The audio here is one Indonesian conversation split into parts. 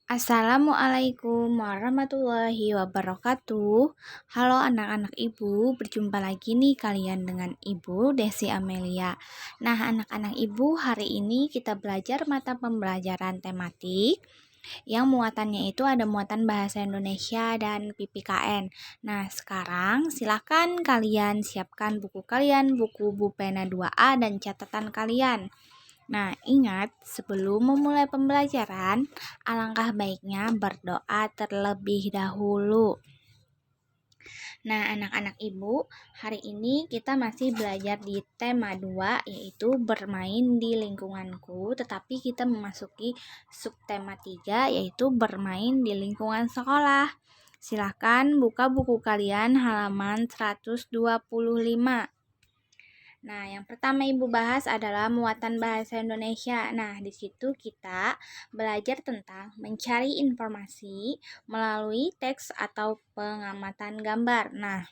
Assalamualaikum warahmatullahi wabarakatuh. Halo anak-anak ibu, berjumpa lagi nih kalian dengan ibu Desi Amelia. Nah anak-anak ibu, hari ini kita belajar mata pembelajaran tematik yang muatannya itu ada muatan bahasa Indonesia dan PPKN. Nah sekarang silakan kalian siapkan buku kalian, buku pena 2A dan catatan kalian. Nah, ingat, sebelum memulai pembelajaran, alangkah baiknya berdoa terlebih dahulu. Nah, anak-anak ibu, hari ini kita masih belajar di tema 2, yaitu bermain di lingkunganku, tetapi kita memasuki subtema 3, yaitu bermain di lingkungan sekolah. Silahkan buka buku kalian halaman 125. Nah, yang pertama Ibu bahas adalah muatan bahasa Indonesia. Nah, di situ kita belajar tentang mencari informasi melalui teks atau pengamatan gambar. Nah,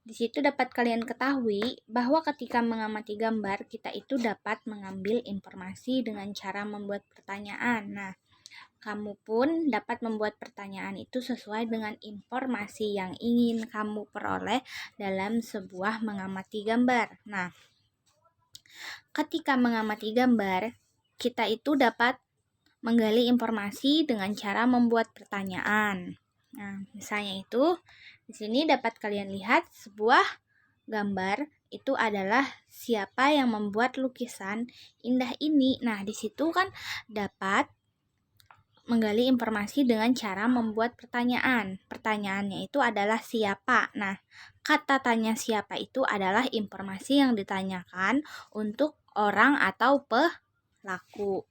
di situ dapat kalian ketahui bahwa ketika mengamati gambar, kita itu dapat mengambil informasi dengan cara membuat pertanyaan. Nah, kamu pun dapat membuat pertanyaan itu sesuai dengan informasi yang ingin kamu peroleh dalam sebuah mengamati gambar. Nah, ketika mengamati gambar, kita itu dapat menggali informasi dengan cara membuat pertanyaan. Nah, misalnya itu, di sini dapat kalian lihat sebuah gambar itu adalah siapa yang membuat lukisan indah ini. Nah, di situ kan dapat menggali informasi dengan cara membuat pertanyaan. Pertanyaannya itu adalah siapa. Nah, kata tanya siapa itu adalah informasi yang ditanyakan untuk orang atau pelaku.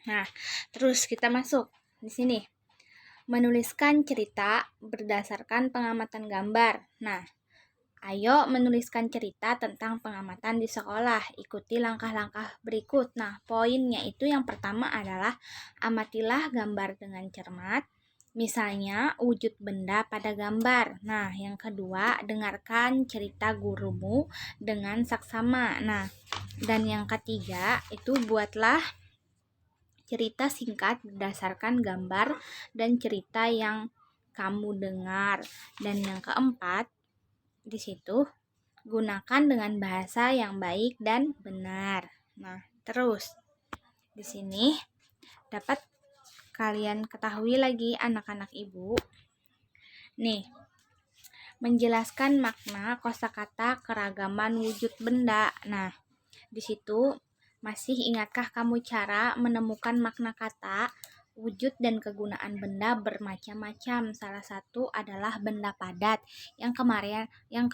Nah, terus kita masuk di sini. Menuliskan cerita berdasarkan pengamatan gambar. Nah, ayo menuliskan cerita tentang pengamatan di sekolah. Ikuti langkah-langkah berikut. Nah, poinnya itu yang pertama adalah amatilah gambar dengan cermat. Misalnya, wujud benda pada gambar. Nah, yang kedua, dengarkan cerita gurumu dengan saksama. Nah, dan yang ketiga, itu buatlah cerita singkat berdasarkan gambar dan cerita yang kamu dengar. Dan yang keempat, di situ gunakan dengan bahasa yang baik dan benar. Nah, terus di sini dapat kalian ketahui lagi anak-anak ibu. Nih, menjelaskan makna kosakata keragaman wujud benda. Nah, di situ masih ingatkah kamu cara menemukan makna kata, wujud dan kegunaan benda bermacam-macam? Salah satu adalah benda padat. Yang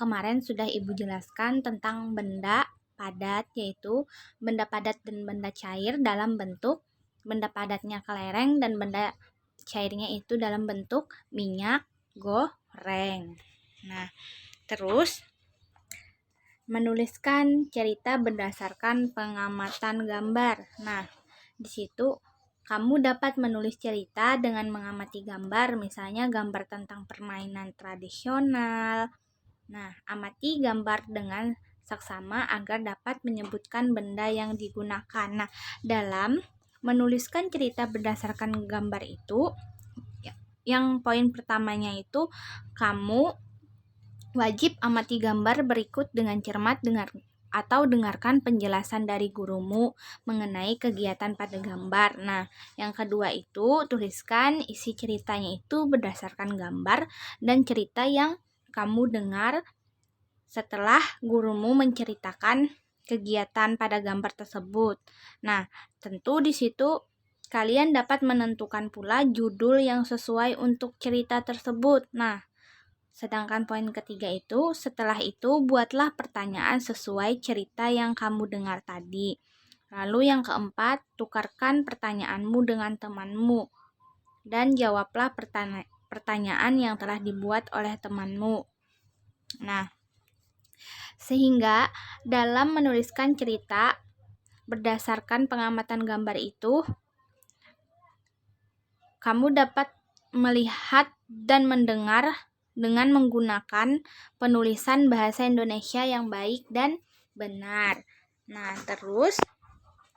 kemarin sudah Ibu jelaskan tentang benda padat, yaitu benda padat dan benda cair dalam bentuk benda padatnya kelereng dan benda cairnya itu dalam bentuk minyak goreng. Nah, terus menuliskan cerita berdasarkan pengamatan gambar. Nah, di situ kamu dapat menulis cerita dengan mengamati gambar, misalnya gambar tentang permainan tradisional. Nah, amati gambar dengan saksama agar dapat menyebutkan benda yang digunakan. Nah, dalam menuliskan cerita berdasarkan gambar itu, yang poin pertamanya itu kamu wajib amati gambar berikut dengan cermat dengarkan penjelasan dari gurumu mengenai kegiatan pada gambar. Nah, yang kedua itu tuliskan isi ceritanya itu berdasarkan gambar dan cerita yang kamu dengar setelah gurumu menceritakan kegiatan pada gambar tersebut. Nah, tentu di situ kalian dapat menentukan pula judul yang sesuai untuk cerita tersebut. Nah, sedangkan poin ketiga itu, setelah itu buatlah pertanyaan sesuai cerita yang kamu dengar tadi. Lalu yang keempat, tukarkan pertanyaanmu dengan temanmu dan jawablah pertanyaan yang telah dibuat oleh temanmu. Nah, sehingga dalam menuliskan cerita berdasarkan pengamatan gambar itu, kamu dapat melihat dan mendengar dengan menggunakan penulisan bahasa Indonesia yang baik dan benar. Nah, terus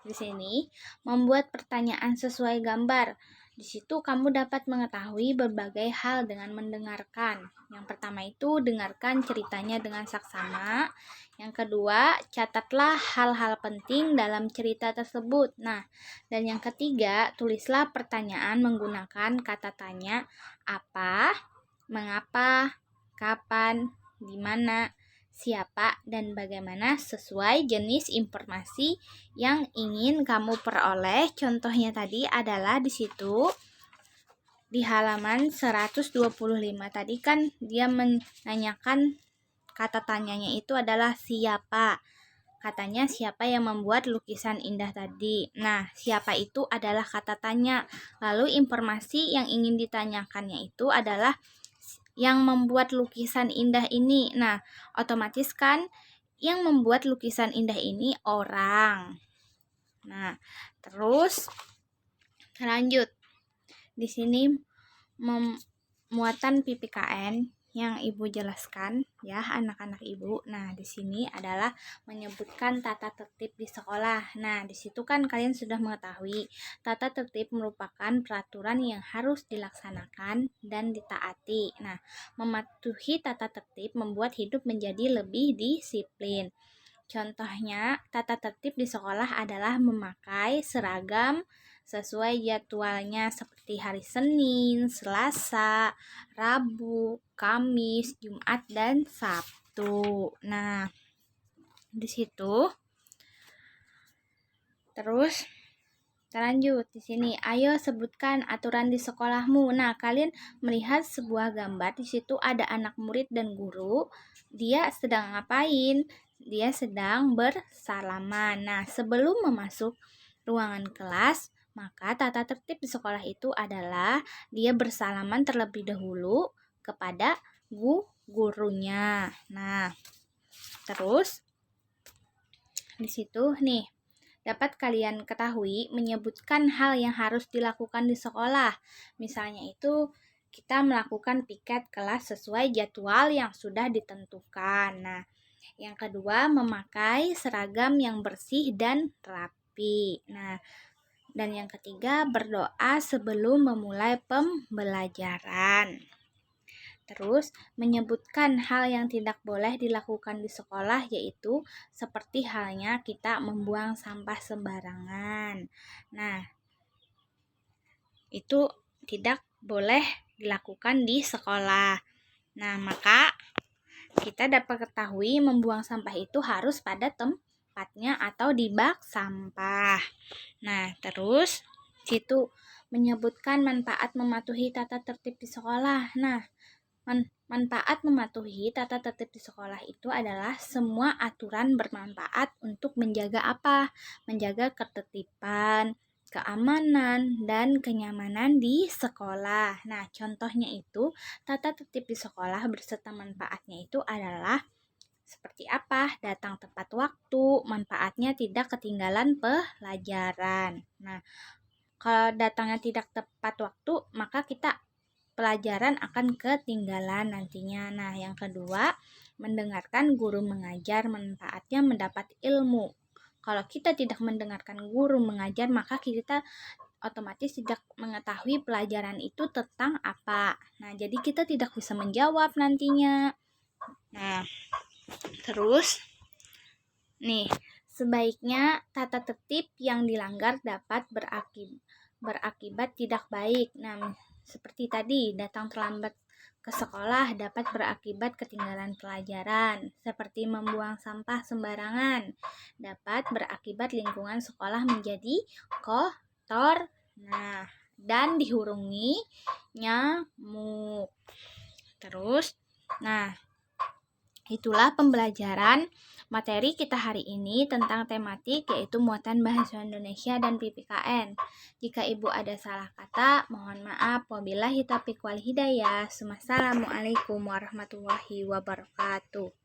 di sini membuat pertanyaan sesuai gambar. Di situ kamu dapat mengetahui berbagai hal dengan mendengarkan. Yang pertama itu dengarkan ceritanya dengan saksama. Yang kedua, catatlah hal-hal penting dalam cerita tersebut. Nah, dan yang ketiga, tulislah pertanyaan menggunakan kata tanya apa, mengapa, kapan, di mana, siapa, dan bagaimana sesuai jenis informasi yang ingin kamu peroleh. Contohnya tadi adalah di situ di halaman 125 tadi kan dia menanyakan kata tanyanya itu adalah siapa. Katanya siapa yang membuat lukisan indah tadi. Nah, siapa itu adalah kata tanya. Lalu informasi yang ingin ditanyakannya itu adalah yang membuat lukisan indah ini. Nah, otomatis kan yang membuat lukisan indah ini orang. Nah, terus lanjut. Di sini muatan PPKN yang Ibu jelaskan ya anak-anak Ibu. Nah, di sini adalah menyebutkan tata tertib di sekolah. Nah, di situ kan kalian sudah mengetahui tata tertib merupakan peraturan yang harus dilaksanakan dan ditaati. Nah, mematuhi tata tertib membuat hidup menjadi lebih disiplin. Contohnya, tata tertib di sekolah adalah memakai seragam sesuai jadwalnya seperti hari Senin, Selasa, Rabu, Kamis, Jumat, dan Sabtu. Nah, di situ terus lanjut di sini. Ayo sebutkan aturan di sekolahmu. Nah, kalian melihat sebuah gambar di situ ada anak murid dan guru. Dia sedang ngapain? Dia sedang bersalaman. Nah, sebelum masuk ruangan kelas, maka tata tertib di sekolah itu adalah dia bersalaman terlebih dahulu kepada gurunya. Nah, terus di situ nih dapat kalian ketahui menyebutkan hal yang harus dilakukan di sekolah. Misalnya itu kita melakukan piket kelas sesuai jadwal yang sudah ditentukan. Nah, yang kedua memakai seragam yang bersih dan rapi. Nah, dan yang ketiga berdoa sebelum memulai pembelajaran. Terus menyebutkan hal yang tidak boleh dilakukan di sekolah yaitu seperti halnya kita membuang sampah sembarangan. Nah, itu tidak boleh dilakukan di sekolah. Nah, maka kita dapat ketahui membuang sampah itu harus pada tempatnya atau di bak sampah. Nah, terus situ menyebutkan manfaat mematuhi tata tertib di sekolah. Nah, manfaat mematuhi tata tertib di sekolah itu adalah semua aturan bermanfaat untuk menjaga apa? Menjaga ketertiban, keamanan, dan kenyamanan di sekolah. Nah, contohnya itu tata tertib di sekolah berserta manfaatnya itu adalah seperti apa? Datang tepat waktu, manfaatnya tidak ketinggalan pelajaran. Nah, kalau datangnya tidak tepat waktu, maka kita pelajaran akan ketinggalan nantinya. Nah, yang kedua, mendengarkan guru mengajar, manfaatnya mendapat ilmu. Kalau kita tidak mendengarkan guru mengajar, maka kita otomatis tidak mengetahui pelajaran itu tentang apa. Nah, jadi kita tidak bisa menjawab nantinya. Nah, terus nih, sebaiknya tata tertib yang dilanggar dapat berakibat tidak baik. Nah, seperti tadi, datang terlambat ke sekolah dapat berakibat ketinggalan pelajaran. Seperti membuang sampah sembarangan dapat berakibat lingkungan sekolah menjadi kotor. Nah, dan dihurungi nyamuk. Terus, nah, itulah pembelajaran materi kita hari ini tentang tematik yaitu muatan bahasa Indonesia dan PPKN. Jika Ibu ada salah kata, mohon maaf. Wabillahi taufiq wal hidayah. Wassalamualaikum warahmatullahi wabarakatuh.